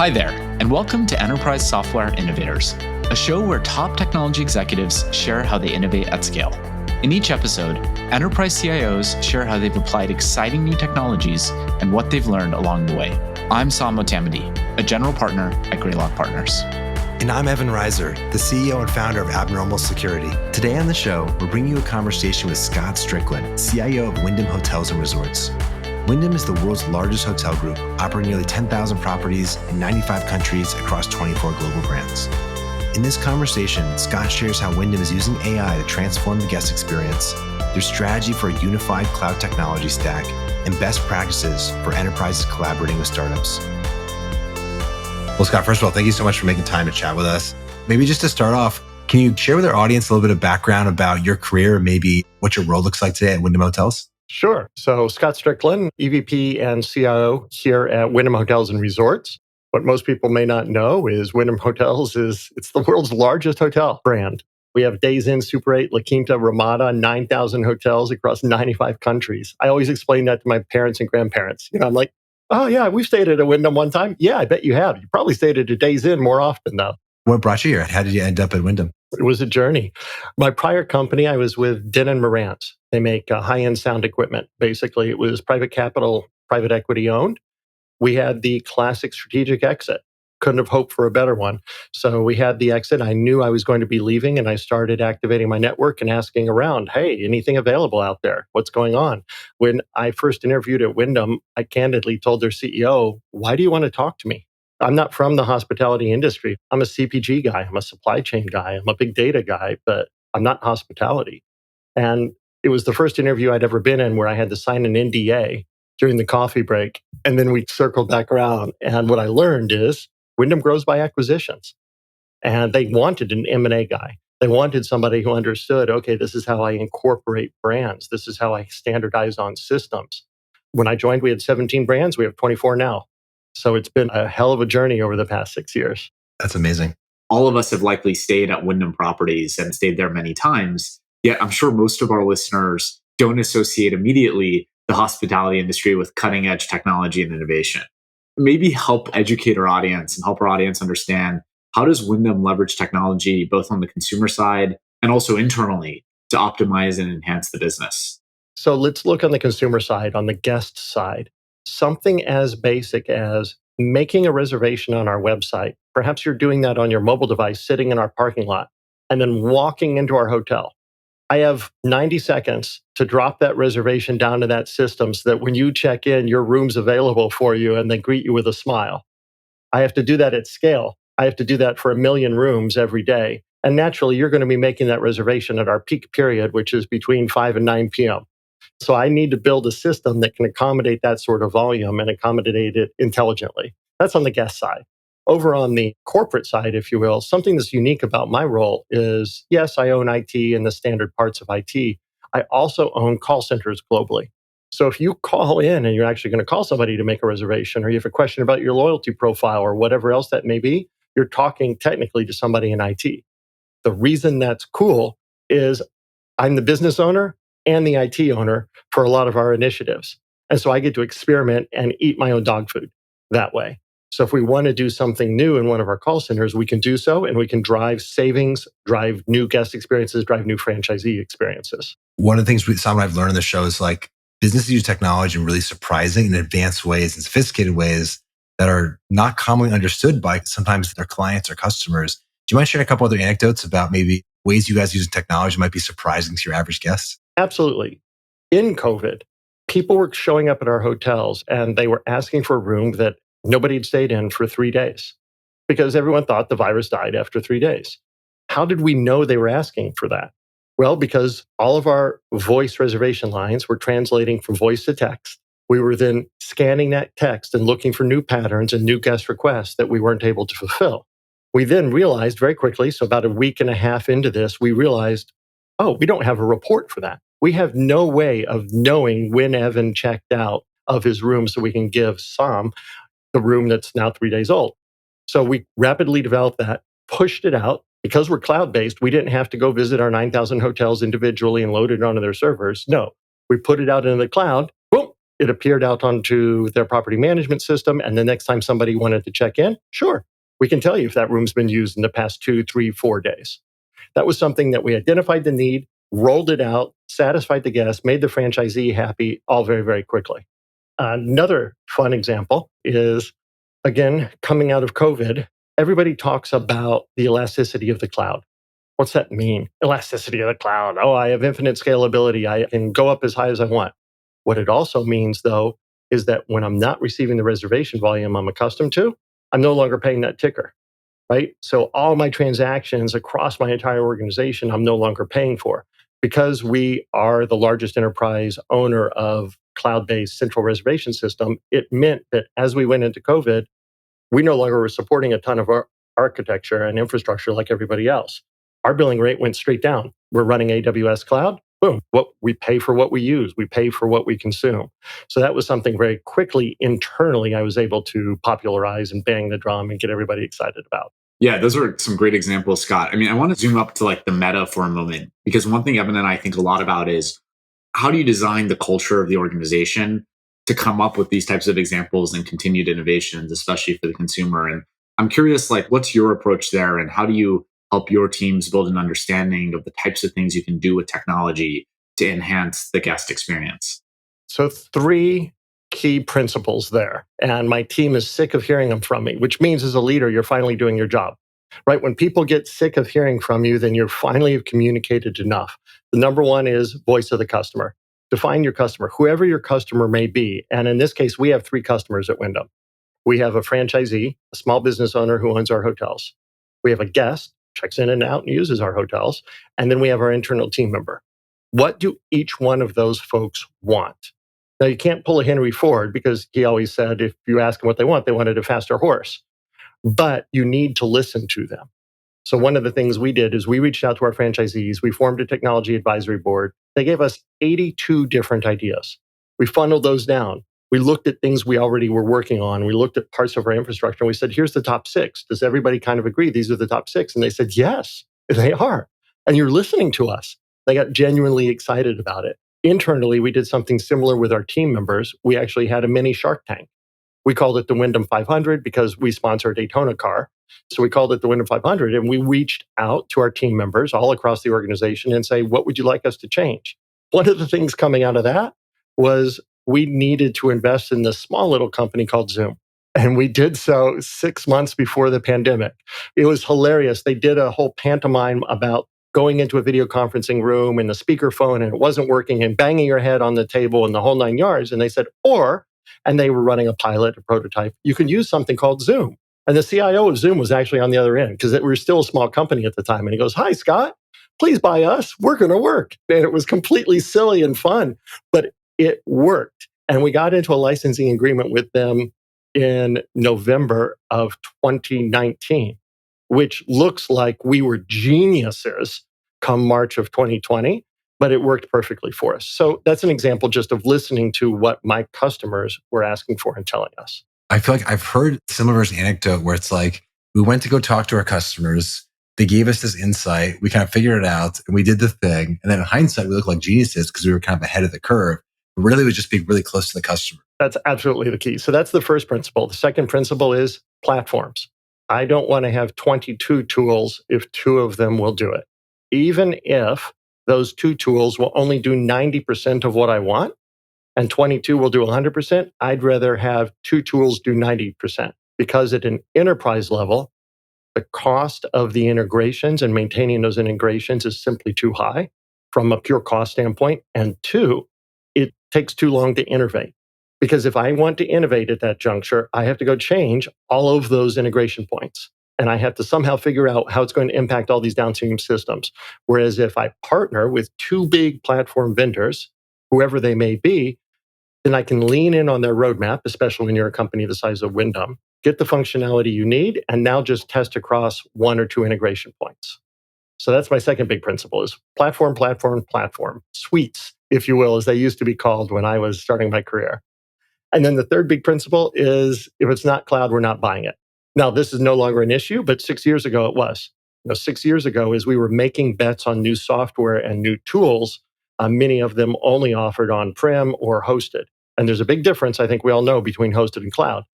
Hi there, and welcome to Enterprise Software Innovators, a show where top technology executives share how they innovate at scale. In each episode, enterprise CIOs share how they've applied exciting new technologies and what they've learned along the way. I'm Saam Motamedi, a general partner at Greylock Partners. And I'm Evan Reiser, the CEO and founder of Abnormal Security. Today on the show, we're bringing you a conversation with Scott Strickland, CIO of Wyndham Hotels and Resorts. Wyndham is the world's largest hotel group, operating nearly 10,000 properties in 95 countries across 24 global brands. In this conversation, Scott shares how Wyndham is using AI to transform the guest experience, their strategy for a unified cloud technology stack, and best practices for enterprises collaborating with startups. Well, Scott, first of all, thank you so much for making time to chat with us. Maybe just to start off, can you share with our audience a little bit of background about your career, maybe what your role looks like today at Wyndham Hotels? Sure. So Scott Strickland, EVP and CIO here at Wyndham Hotels and Resorts. What most people may not know is Wyndham Hotels it's the world's largest hotel brand. We have Days Inn, Super 8, La Quinta, Ramada, 9,000 hotels across 95 countries. I always explain that to my parents and grandparents. I'm like, oh yeah, we've stayed at a Wyndham one time. Yeah, I bet you have. You probably stayed at a Days Inn more often though. What brought you here? How did you end up at Wyndham? It was a journey. My prior company, I was with Din and Marantz. They make high-end sound equipment. Basically, it was private capital, private equity owned. We had the classic strategic exit. Couldn't have hoped for a better one. So we had the exit. I knew I was going to be leaving, and I started activating my network and asking around, hey, anything available out there? What's going on? When I first interviewed at Wyndham, I candidly told their CEO, why do you want to talk to me? I'm not from the hospitality industry. I'm a CPG guy. I'm a supply chain guy. I'm a big data guy, but I'm not hospitality. And it was the first interview I'd ever been in where I had to sign an NDA during the coffee break. And then we circled back around. And what I learned is Wyndham grows by acquisitions. And they wanted an M&A guy. They wanted somebody who understood, okay, this is how I incorporate brands. This is how I standardize on systems. When I joined, we had 17 brands. We have 24 now. So it's been a hell of a journey over the past 6 years. That's amazing. All of us have likely stayed at Wyndham properties and stayed there many times. Yet I'm sure most of our listeners don't associate immediately the hospitality industry with cutting edge technology and innovation. Maybe help educate our audience and help our audience understand, how does Wyndham leverage technology both on the consumer side and also internally to optimize and enhance the business? So let's look on the consumer side, on the guest side. Something as basic as making a reservation on our website. Perhaps you're doing that on your mobile device sitting in our parking lot and then walking into our hotel. I have 90 seconds to drop that reservation down to that system so that when you check in, your room's available for you and they greet you with a smile. I have to do that at scale. I have to do that for 1 million rooms every day. And naturally, you're going to be making that reservation at our peak period, which is between 5 and 9 p.m. So I need to build a system that can accommodate that sort of volume and accommodate it intelligently. That's on the guest side. Over on the corporate side, if you will, something that's unique about my role is, yes, I own IT and the standard parts of IT. I also own call centers globally. So if you call in and you're actually going to call somebody to make a reservation, or you have a question about your loyalty profile or whatever else that may be, you're talking technically to somebody in IT. The reason that's cool is I'm the business owner and the IT owner for a lot of our initiatives. And so I get to experiment and eat my own dog food that way. So if we want to do something new in one of our call centers, we can do so, and we can drive savings, drive new guest experiences, drive new franchisee experiences. One of the things Sam and I've learned in the show is businesses use technology in really surprising and advanced ways and sophisticated ways that are not commonly understood by sometimes their clients or customers. Do you mind sharing a couple other anecdotes about maybe ways you guys use technology might be surprising to your average guests? Absolutely. In COVID, people were showing up at our hotels and they were asking for a room that nobody had stayed in for 3 days because everyone thought the virus died after 3 days. How did we know they were asking for that? Well, because all of our voice reservation lines were translating from voice to text. We were then scanning that text and looking for new patterns and new guest requests that we weren't able to fulfill. We then realized very quickly, so about a week and a half into this, we realized, oh, we don't have a report for that. We have no way of knowing when Evan checked out of his room so we can give Sam the room that's now 3 days old. So we rapidly developed that, pushed it out. Because we're cloud-based, we didn't have to go visit our 9,000 hotels individually and load it onto their servers. No, we put it out in the cloud. Boom, It appeared out onto their property management system. And the next time somebody wanted to check in, sure, we can tell you if that room's been used in the past 2, 3, 4 days. That was something that we identified the need, rolled it out, satisfied the guest, made the franchisee happy, all very, very quickly. Another fun example is, again, coming out of COVID, everybody talks about the elasticity of the cloud. What's that mean? Elasticity of the cloud. Oh, I have infinite scalability. I can go up as high as I want. What it also means, though, is that when I'm not receiving the reservation volume I'm accustomed to, I'm no longer paying that ticker, right? So all my transactions across my entire organization, I'm no longer paying for. Because we are the largest enterprise owner of cloud-based central reservation system, it meant that as we went into COVID, we no longer were supporting a ton of our architecture and infrastructure like everybody else. Our billing rate went straight down. We're running AWS cloud. Boom. What we pay for what we use, we pay for what we consume. So that was something very quickly internally I was able to popularize and bang the drum and get everybody excited about. Yeah, those are some great examples, Scott. I mean, I want to zoom up to like the meta for a moment, because one thing Evan and I think a lot about is how do you design the culture of the organization to come up with these types of examples and continued innovations, especially for the consumer? And I'm curious, like, what's your approach there, and how do you help your teams build an understanding of the types of things you can do with technology to enhance the guest experience? So 3 key principles there. And my team is sick of hearing them from me, which means as a leader, you're finally doing your job, right? When people get sick of hearing from you, then you're finally communicated enough. The number one is voice of the customer. Define your customer, whoever your customer may be. And in this case, we have 3 customers at Wyndham. We have a franchisee, a small business owner who owns our hotels. We have a guest, checks in and out and uses our hotels. And then we have our internal team member. What do each one of those folks want? Now, you can't pull a Henry Ford because he always said if you ask them what they wanted a faster horse. But you need to listen to them. So one of the things we did is we reached out to our franchisees. We formed a technology advisory board. They gave us 82 different ideas. We funneled those down. We looked at things we already were working on. We looked at parts of our infrastructure and we said, here's the top 6. Does everybody kind of agree these are the top 6? And they said, yes, they are. And you're listening to us. They got genuinely excited about it. Internally, we did something similar with our team members. We actually had a mini Shark Tank. We called it the Wyndham 500 because we sponsor a Daytona car. So we called it the Wyndham 500, and we reached out to our team members all across the organization and say, what would you like us to change? One of the things coming out of that was we needed to invest in this small little company called Zoom. And we did so 6 months before the pandemic. It was hilarious. They did a whole pantomime about going into a video conferencing room and the speakerphone and it wasn't working and banging your head on the table and the whole 9 yards. And they said, and they were running a pilot, a prototype, you can use something called Zoom. And the CIO of Zoom was actually on the other end because we were still a small company at the time. And he goes, hi, Scott, please buy us. We're going to work. And it was completely silly and fun, but it worked. And we got into a licensing agreement with them in November of 2019. Which looks like we were geniuses come March of 2020, but it worked perfectly for us. So that's an example just of listening to what my customers were asking for and telling us. I feel like I've heard similar anecdote where it's like, we went to go talk to our customers. They gave us this insight. We kind of figured it out and we did the thing. And then in hindsight, we looked like geniuses because we were kind of ahead of the curve. But really, it was just being really close to the customer. That's absolutely the key. So that's the first principle. The second principle is platforms. I don't want to have 22 tools if 2 of them will do it. Even if those 2 tools will only do 90% of what I want and 22 will do 100%, I'd rather have 2 tools do 90% because at an enterprise level, the cost of the integrations and maintaining those integrations is simply too high from a pure cost standpoint. And 2, it takes too long to innovate. Because if I want to innovate at that juncture, I have to go change all of those integration points. And I have to somehow figure out how it's going to impact all these downstream systems. Whereas if I partner with 2 big platform vendors, whoever they may be, then I can lean in on their roadmap, especially when you're a company the size of Wyndham, get the functionality you need, and now just test across 1 or 2 integration points. So that's my second big principle is platform, suites, if you will, as they used to be called when I was starting my career. And then the third big principle is if it's not cloud, we're not buying it. Now, this is no longer an issue, but 6 years ago it was. 6 years ago, as we were making bets on new software and new tools, many of them only offered on-prem or hosted. And there's a big difference, I think we all know, between hosted and cloud.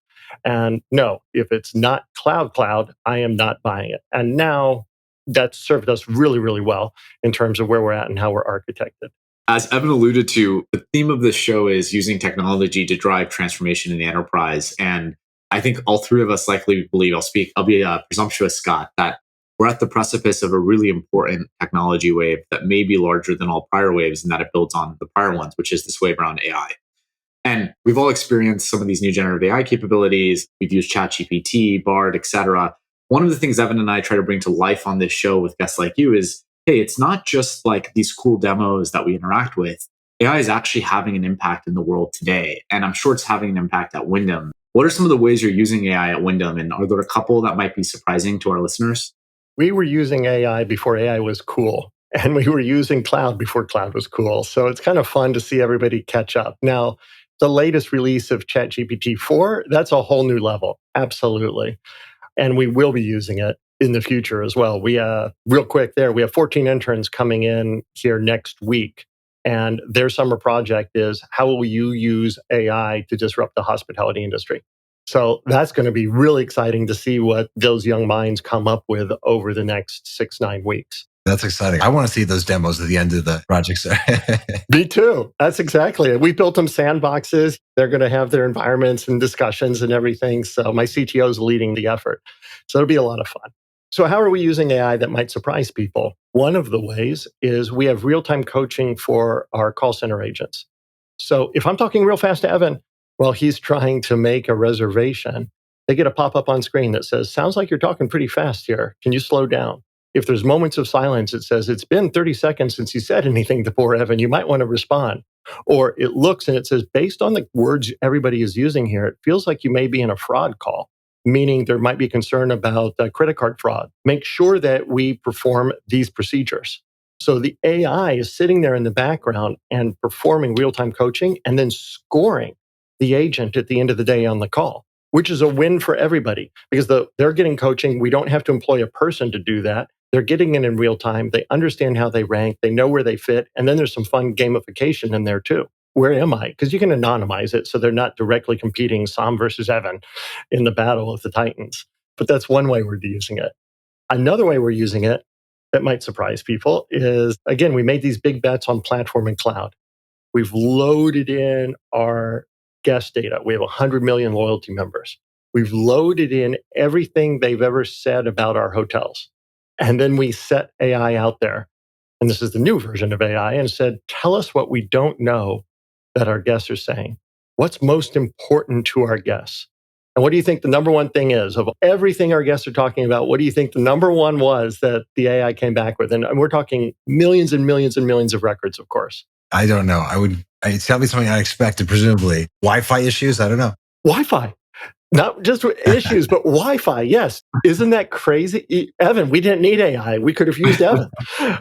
And no, if it's not cloud, I am not buying it. And now that's served us really, really well in terms of where we're at and how we're architected. As Evan alluded to, the theme of this show is using technology to drive transformation in the enterprise. And I think all three of us likely believe, I'll be presumptuous, Scott, that we're at the precipice of a really important technology wave that may be larger than all prior waves and that it builds on the prior ones, which is this wave around AI. And we've all experienced some of these new generative AI capabilities. We've used ChatGPT, Bard, etc. One of the things Evan and I try to bring to life on this show with guests like you is, hey, it's not just like these cool demos that we interact with. AI is actually having an impact in the world today. And I'm sure it's having an impact at Wyndham. What are some of the ways you're using AI at Wyndham? And are there a couple that might be surprising to our listeners? We were using AI before AI was cool. And we were using cloud before cloud was cool. So it's kind of fun to see everybody catch up. Now, the latest release of ChatGPT 4, that's a whole new level. Absolutely. And we will be using it in the future as well. We, real quick there, we have 14 interns coming in here next week. And their summer project is, how will you use AI to disrupt the hospitality industry? So that's going to be really exciting to see what those young minds come up with over the next 6-9 weeks. That's exciting. I want to see those demos at the end of the project. Me too. That's exactly it. We built them sandboxes. They're going to have their environments and discussions and everything. So my CTO is leading the effort. So it'll be a lot of fun. So how are we using AI that might surprise people? One of the ways is we have real-time coaching for our call center agents. So if I'm talking real fast to Evan while he's trying to make a reservation, they get a pop-up on screen that says, sounds like you're talking pretty fast here. Can you slow down? If there's moments of silence, it says, it's been 30 seconds since you said anything to poor Evan. You might want to respond. Or it looks and it says, based on the words everybody is using here, it feels like you may be in a fraud call, meaning there might be concern about credit card fraud. Make sure that we perform these procedures. So the AI is sitting there in the background and performing real-time coaching and then scoring the agent at the end of the day on the call, which is a win for everybody because they're getting coaching. We don't have to employ a person to do that. They're getting it in real time. They understand how they rank. They know where they fit. And then there's some fun gamification in there too. Where am I? Because you can anonymize it so they're not directly competing Saam versus Evan in the battle of the Titans. But that's one way we're using it. Another way we're using it that might surprise people is, again, we made these big bets on platform and cloud. We've loaded in our guest data. We have 100 million loyalty members. We've loaded in everything they've ever said about our hotels. And then we set AI out there. And this is the new version of AI and said, tell us what we don't know that our guests are saying. What's most important to our guests? And what do you think the number one thing is of everything our guests are talking about? What do you think the number one was that the AI came back with? And we're talking millions and millions and millions of records, of course. I don't know. It's got to be something unexpected, presumably. Wi-Fi issues? I don't know. Wi-Fi. Not just issues, but Wi-Fi. Yes. Isn't that crazy? Evan, we didn't need AI. We could have used Evan,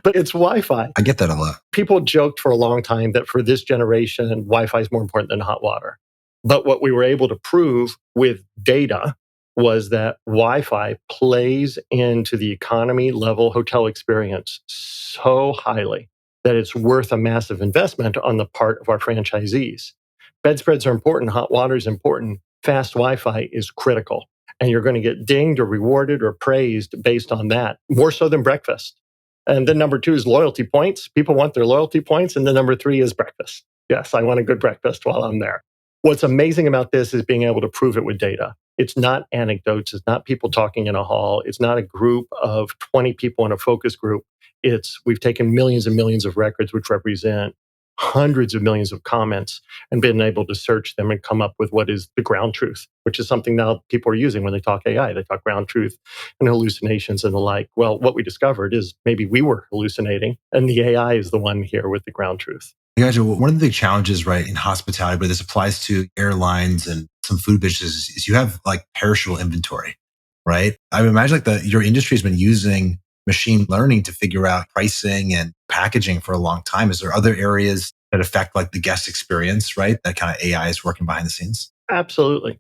but it's Wi-Fi. I get that a lot. People joked for a long time that for this generation, Wi-Fi is more important than hot water. But what we were able to prove with data was that Wi-Fi plays into the economy level hotel experience so highly that it's worth a massive investment on the part of our franchisees. Bedspreads are important. Hot water is important. Fast Wi-Fi is critical. And you're going to get dinged or rewarded or praised based on that, more so than breakfast. And then number 2 is loyalty points. People want their loyalty points. And then number 3 is breakfast. Yes, I want a good breakfast while I'm there. What's amazing about this is being able to prove it with data. It's not anecdotes. It's not people talking in a hall. It's not a group of 20 people in a focus group. We've taken millions and millions of records, which represent hundreds of millions of comments, and been able to search them and come up with what is the ground truth, which is something now people are using when they talk AI. They talk ground truth and hallucinations and the like. Well, what we discovered is maybe we were hallucinating and the AI is the one here with the ground truth. You guys, one of the big challenges, right, in hospitality, but this applies to airlines and some food businesses, is you have like perishable inventory, right? I would imagine your industry has been using machine learning to figure out pricing and packaging for a long time. Is there other areas that affect like the guest experience, right? That kind of AI is working behind the scenes? Absolutely.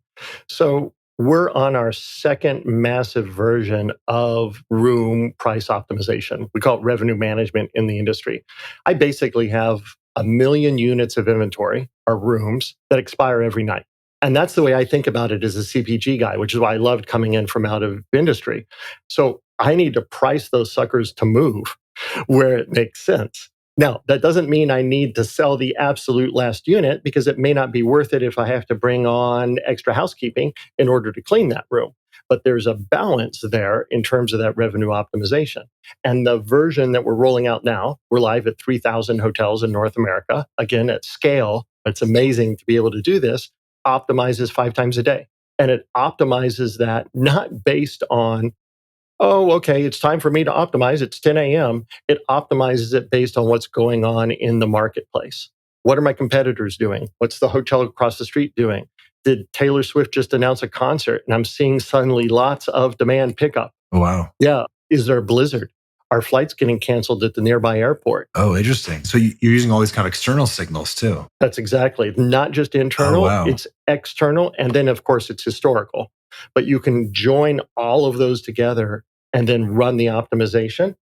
So we're on our second massive version of room price optimization. We call it revenue management in the industry. I basically have 1 million units of inventory or rooms that expire every night. And that's the way I think about it as a CPG guy, which is why I loved coming in from out of industry. So I need to price those suckers to move where it makes sense. Now, that doesn't mean I need to sell the absolute last unit because it may not be worth it if I have to bring on extra housekeeping in order to clean that room. But there's a balance there in terms of that revenue optimization. And the version that we're rolling out now, we're live at 3,000 hotels in North America. Again, at scale, it's amazing to be able to do this, optimizes 5 times a day. And it optimizes that not based on, oh, okay, it's time for me to optimize. It's 10 a.m. It optimizes it based on what's going on in the marketplace. What are my competitors doing? What's the hotel across the street doing? Did Taylor Swift just announce a concert? And I'm seeing suddenly lots of demand pickup. Oh, wow. Yeah. Is there a blizzard? Are flights getting canceled at the nearby airport? Oh, interesting. So you're using all these kind of external signals too. That's exactly. Not just internal, wow. It's external. And then, of course, it's historical. But you can join all of those together and then run the optimization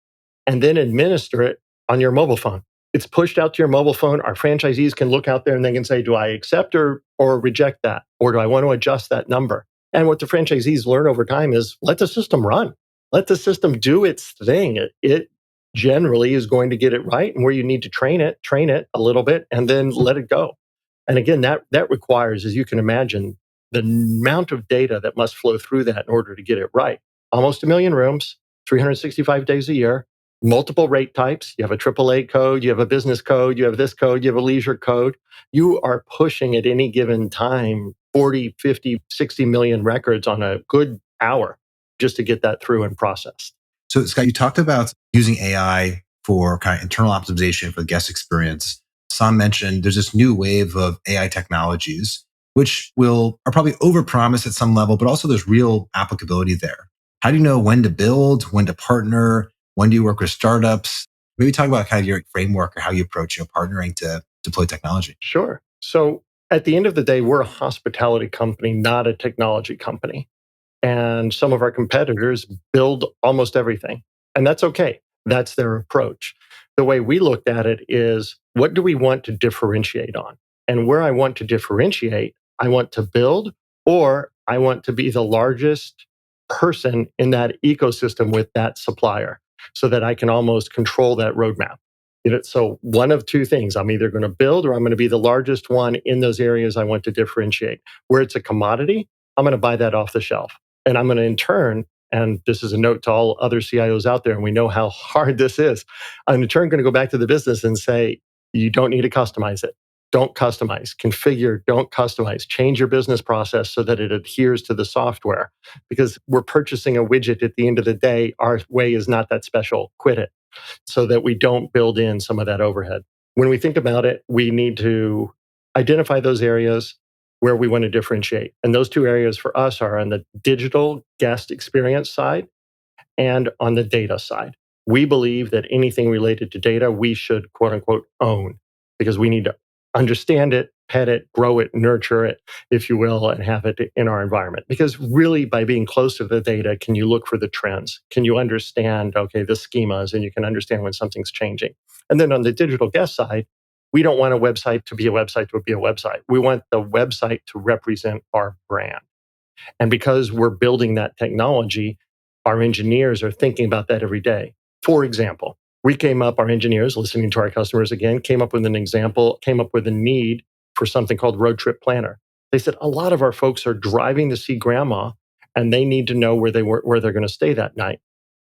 and then administer it on your mobile phone. It's pushed out to your mobile phone. Our franchisees can look out there and they can say, do I accept or reject that? Or do I want to adjust that number? And what the franchisees learn over time is let the system run. Let the system do its thing. It generally is going to get it right. And where you need to train it a little bit, and then let it go. And again, that requires, as you can imagine, the amount of data that must flow through that in order to get it right. Almost 1 million rooms, 365 days a year, multiple rate types. You have a AAA code, you have a business code, you have this code, you have a leisure code. You are pushing at any given time 40, 50, 60 million records on a good hour just to get that through and processed. So, Scott, you talked about using AI for kind of internal optimization for the guest experience. Saam mentioned there's this new wave of AI technologies, which are probably overpromised at some level, but also there's real applicability there. How do you know when to build, when to partner? When do you work with startups? Maybe talk about kind of your framework or how you approach partnering to deploy technology. Sure. So at the end of the day, we're a hospitality company, not a technology company. And some of our competitors build almost everything. And that's okay. That's their approach. The way we looked at it is, what do we want to differentiate on? And where I want to differentiate, I want to build, or I want to be the largest person in that ecosystem with that supplier so that I can almost control that roadmap. So one of two things, I'm either going to build or I'm going to be the largest one in those areas I want to differentiate. Where it's a commodity, I'm going to buy that off the shelf. And I'm going to in turn, and this is a note to all other CIOs out there, and we know how hard this is, I'm in turn going to go back to the business and say, you don't need to customize it. Don't customize. Configure, don't customize. Change your business process so that it adheres to the software. Because we're purchasing a widget at the end of the day. Our way is not that special. Quit it. So that we don't build in some of that overhead. When we think about it, we need to identify those areas where we want to differentiate. And those two areas for us are on the digital guest experience side and on the data side. We believe that anything related to data, we should, quote unquote, own, because we need to understand it, pet it, grow it, nurture it, if you will, and have it in our environment. Because really, by being close to the data, can you look for the trends? Can you understand, okay, the schemas, and you can understand when something's changing? And then on the digital guest side, we don't want a website to be a website to be a website. We want the website to represent our brand. And because we're building that technology, our engineers are thinking about that every day. For example, our engineers, listening to our customers again, came up with a need for something called Road Trip Planner. They said, a lot of our folks are driving to see grandma and they need to know where they're going to stay that night.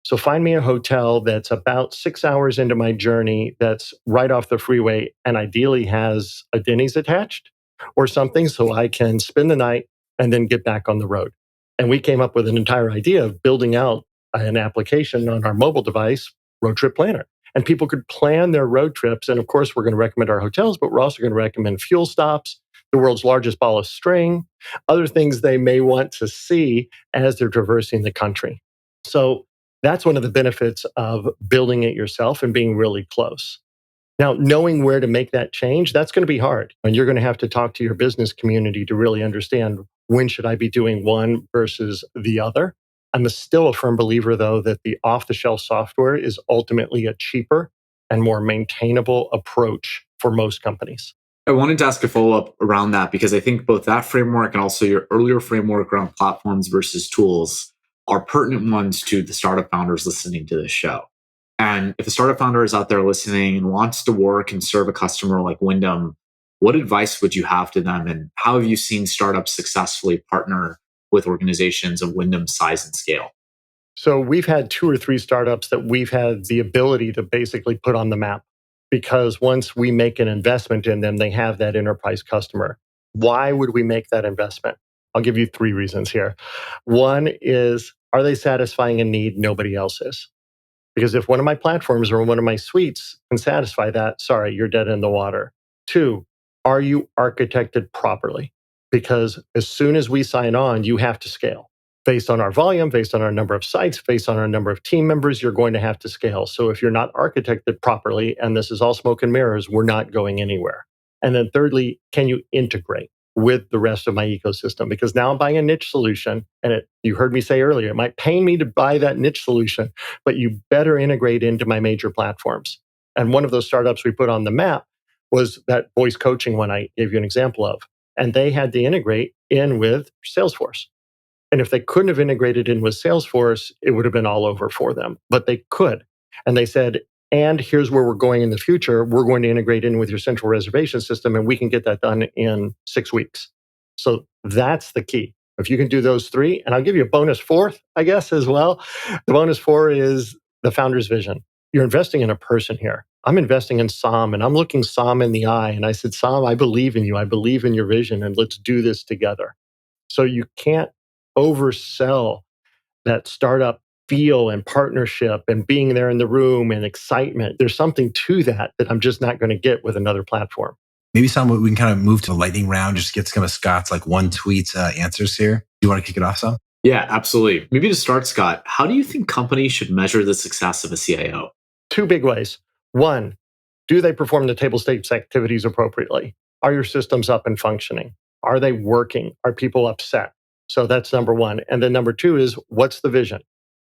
So find me a hotel that's about 6 hours into my journey, that's right off the freeway, and ideally has a Denny's attached or something so I can spend the night and then get back on the road. And we came up with an entire idea of building out an application on our mobile device, Road Trip Planner. And people could plan their road trips. And of course, we're going to recommend our hotels, but we're also going to recommend fuel stops, the world's largest ball of string, other things they may want to see as they're traversing the country. So that's one of the benefits of building it yourself and being really close. Now, knowing where to make that change, that's going to be hard. And you're going to have to talk to your business community to really understand, when should I be doing one versus the other? I'm still a firm believer, though, that the off-the-shelf software is ultimately a cheaper and more maintainable approach for most companies. I wanted to ask a follow-up around that because I think both that framework and also your earlier framework around platforms versus tools are pertinent ones to the startup founders listening to this show. And if a startup founder is out there listening and wants to work and serve a customer like Wyndham, what advice would you have to them? And how have you seen startups successfully partner with organizations of Wyndham's size and scale? So we've had 2 or 3 startups that we've had the ability to basically put on the map, because once we make an investment in them, they have that enterprise customer. Why would we make that investment? I'll give you 3 reasons here. One is, are they satisfying a need nobody else is? Because if one of my platforms or one of my suites can satisfy that, sorry, you're dead in the water. 2, are you architected properly? Because as soon as we sign on, you have to scale. Based on our volume, based on our number of sites, based on our number of team members, you're going to have to scale. So if you're not architected properly, and this is all smoke and mirrors, we're not going anywhere. And then thirdly, can you integrate with the rest of my ecosystem? Because now I'm buying a niche solution, and you heard me say earlier, it might pain me to buy that niche solution, but you better integrate into my major platforms. And one of those startups we put on the map was that voice coaching one I gave you an example of. And they had to integrate in with Salesforce. And if they couldn't have integrated in with Salesforce, it would have been all over for them. But they could. And they said, and here's where we're going in the future. We're going to integrate in with your central reservation system, and we can get that done in 6 weeks. So that's the key. If you can do those 3, and I'll give you a bonus 4th, I guess, as well. The bonus 4 is the founder's vision. You're investing in a person here. I'm investing in Saam, and I'm looking Saam in the eye. And I said, Saam, I believe in you. I believe in your vision, and let's do this together. So you can't oversell that startup feel and partnership and being there in the room and excitement. There's something to that I'm just not going to get with another platform. Maybe Sam, we can kind of move to a lightning round, just get some of Scott's like one tweet answers here. Do you want to kick it off, Sam? Yeah, absolutely. Maybe to start, Scott, how do you think companies should measure the success of a CIO? 2 big ways. 1, do they perform the table stakes activities appropriately? Are your systems up and functioning? Are they working? Are people upset? So that's number 1. And then number 2 is, what's the vision?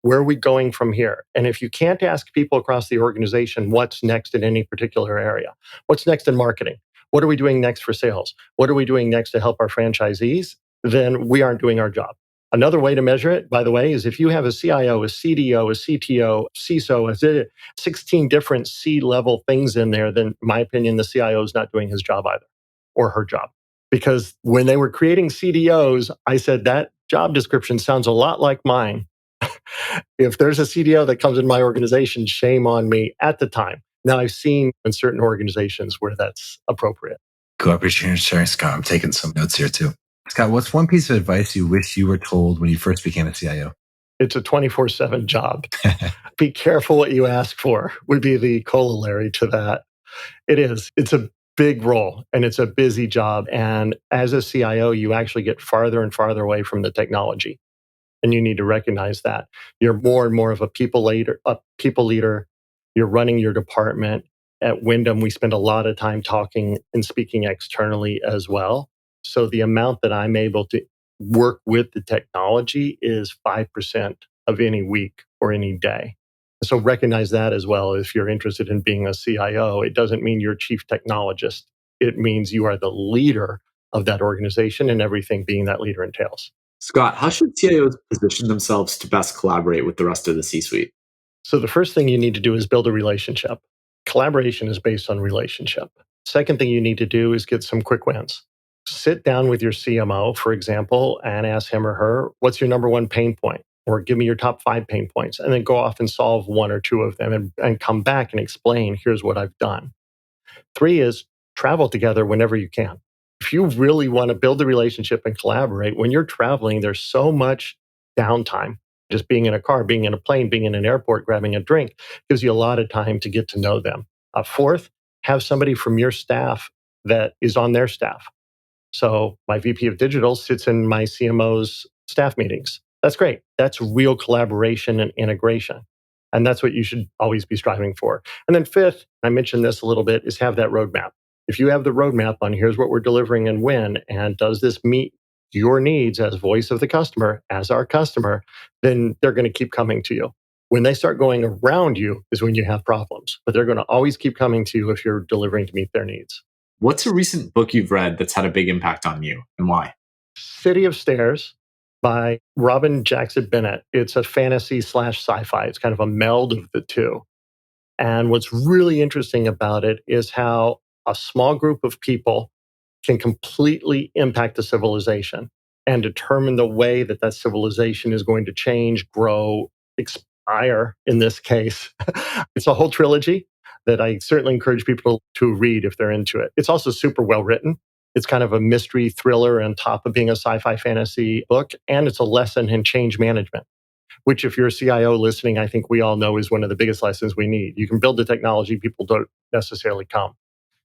Where are we going from here? And if you can't ask people across the organization what's next in any particular area, what's next in marketing? What are we doing next for sales? What are we doing next to help our franchisees? Then we aren't doing our job. Another way to measure it, by the way, is if you have a CIO, a CDO, a CTO, CISO, 16 different C-level things in there, then in my opinion, the CIO is not doing his job either, or her job. Because when they were creating CDOs, I said, that job description sounds a lot like mine. If there's a CDO that comes in my organization, shame on me at the time. Now, I've seen in certain organizations where that's appropriate. Cool. I appreciate you sharing, Scott. I'm taking some notes here too. Scott, what's one piece of advice you wish you were told when you first became a CIO? It's a 24/7 job. Be careful what you ask for would be the corollary to that. It is. It's a big role and it's a busy job. And as a CIO, you actually get farther and farther away from the technology. And you need to recognize that. You're more and more of a people leader. You're running your department. At Wyndham, we spend a lot of time talking and speaking externally as well. So the amount that I'm able to work with the technology is 5% of any week or any day. So recognize that as well. If you're interested in being a CIO, it doesn't mean you're chief technologist. It means you are the leader of that organization and everything being that leader entails. Scott, how should CIOs position themselves to best collaborate with the rest of the C-suite? So the first thing you need to do is build a relationship. Collaboration is based on relationship. Second thing you need to do is get some quick wins. Sit down with your CMO, for example, and ask him or her, what's your number 1 pain point? Or give me your top 5 pain points, and then go off and solve 1 or 2 of them and come back and explain, here's what I've done. 3 is travel together whenever you can. If you really want to build a relationship and collaborate, when you're traveling, there's so much downtime. Just being in a car, being in a plane, being in an airport, grabbing a drink gives you a lot of time to get to know them. 4th, have somebody from your staff that is on their staff. So my VP of digital sits in my CMO's staff meetings. That's great. That's real collaboration and integration. And that's what you should always be striving for. And then 5th, I mentioned this a little bit, is have that roadmap. If you have the roadmap on here's what we're delivering and when, and does this meet your needs as voice of the customer, as our customer, then they're going to keep coming to you. When they start going around you is when you have problems, but they're going to always keep coming to you if you're delivering to meet their needs. What's a recent book you've read that's had a big impact on you and why? City of Stairs by Robin Jackson Bennett. It's a fantasy / sci-fi. It's kind of a meld of the two. And what's really interesting about it is how a small group of people can completely impact a civilization and determine the way that that civilization is going to change, grow, expire in this case. It's a whole trilogy that I certainly encourage people to read if they're into it. It's also super well written. It's kind of a mystery thriller on top of being a sci-fi fantasy book. And it's a lesson in change management, which if you're a CIO listening, I think we all know is one of the biggest lessons we need. You can build the technology, people don't necessarily come.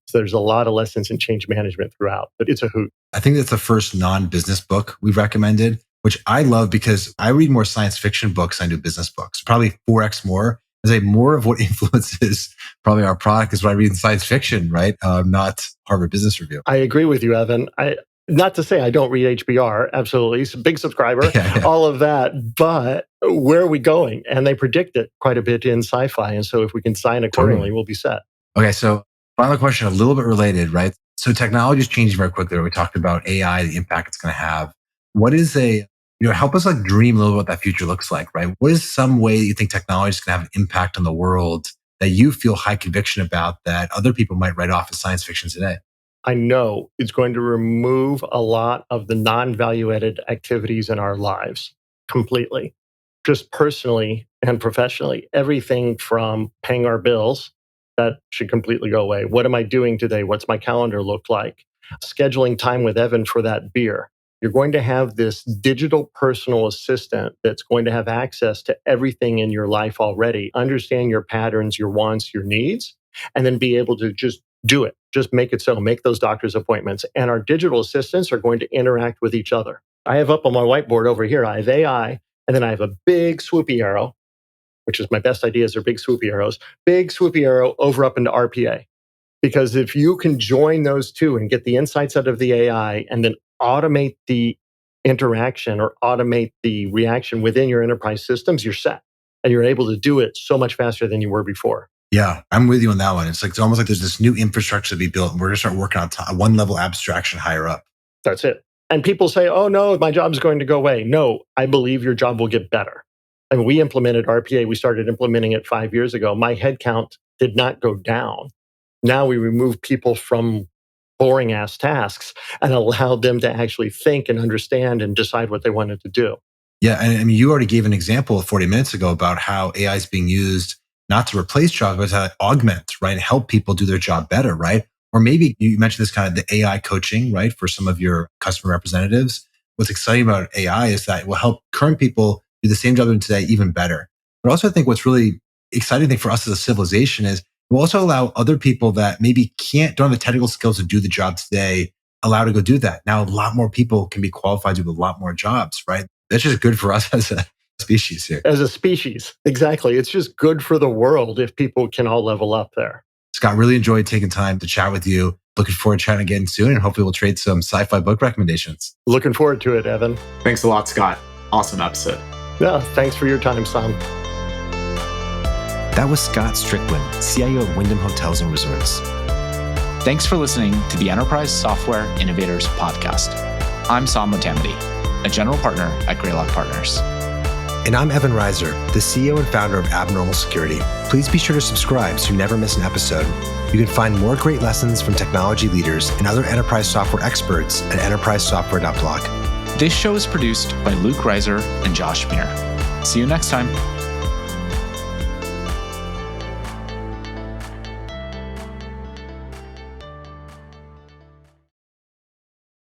So there's a lot of lessons in change management throughout, but it's a hoot. I think that's the first non-business book we've recommended, which I love because I read more science fiction books than I do business books, probably 4x more. I say more of what influences probably our product is what I read in science fiction, right? Not Harvard Business Review. I agree with you, Evan. Not to say I don't read HBR, absolutely. He's a big subscriber, all of that. But where are we going? And they predict it quite a bit in sci-fi. And so if we can design accordingly, we'll be set. Okay, so final question, a little bit related, right? So technology is changing very quickly. We talked about AI, the impact it's going to have. What is help us dream a little bit what that future looks like, right? What is some way that you think technology is going to have an impact on the world that you feel high conviction about that other people might write off as science fiction today? I know it's going to remove a lot of the non-value-added activities in our lives completely. Just personally and professionally, everything from paying our bills, that should completely go away. What am I doing today? What's my calendar look like? Scheduling time with Evan for that beer. You're going to have this digital personal assistant that's going to have access to everything in your life already, understand your patterns, your wants, your needs, and then be able to just do it. Just make it so. Make those doctor's appointments. And our digital assistants are going to interact with each other. I have up on my whiteboard over here, I have AI, and then I have a big swoopy arrow, which is my best ideas, they're big swoopy arrows, big swoopy arrow over up into RPA. Because if you can join those two and get the insights out of the AI and then automate the interaction or automate the reaction within your enterprise systems, you're set. And you're able to do it so much faster than you were before. Yeah, I'm with you on that one. It's almost like there's this new infrastructure to be built and we're going to start working on one level abstraction higher up. That's it. And people say, oh no, my job's going to go away. No, I believe your job will get better. And we implemented RPA. We started implementing it 5 years ago. My headcount did not go down. Now we remove people from boring ass tasks and allow them to actually think and understand and decide what they wanted to do. Yeah. And I mean, you already gave an example 40 minutes ago about how AI is being used not to replace jobs, but to augment, right? Help people do their job better, right? Or maybe you mentioned this kind of the AI coaching, right? For some of your customer representatives. What's exciting about AI is that it will help current people do the same job they're doing today even better. But also I think what's really exciting thing for us as a civilization is it will also allow other people that maybe don't have the technical skills to do the job today, allow to go do that. Now, a lot more people can be qualified to do a lot more jobs, right? That's just good for us as a species here. As a species, exactly. It's just good for the world if people can all level up there. Scott, really enjoyed taking time to chat with you. Looking forward to chatting again soon, and hopefully we'll trade some sci-fi book recommendations. Looking forward to it, Evan. Thanks a lot, Scott. Awesome episode. Yeah, thanks for your time, Saam. That was Scott Strickland, CIO of Wyndham Hotels and Resorts. Thanks for listening to the Enterprise Software Innovators podcast. I'm Saam Motamedi, a general partner at Greylock Partners. And I'm Evan Reiser, the CEO and founder of Abnormal Security. Please be sure to subscribe so you never miss an episode. You can find more great lessons from technology leaders and other enterprise software experts at enterprisesoftware.blog. This show is produced by Luke Reiser and Josh Meir. See you next time.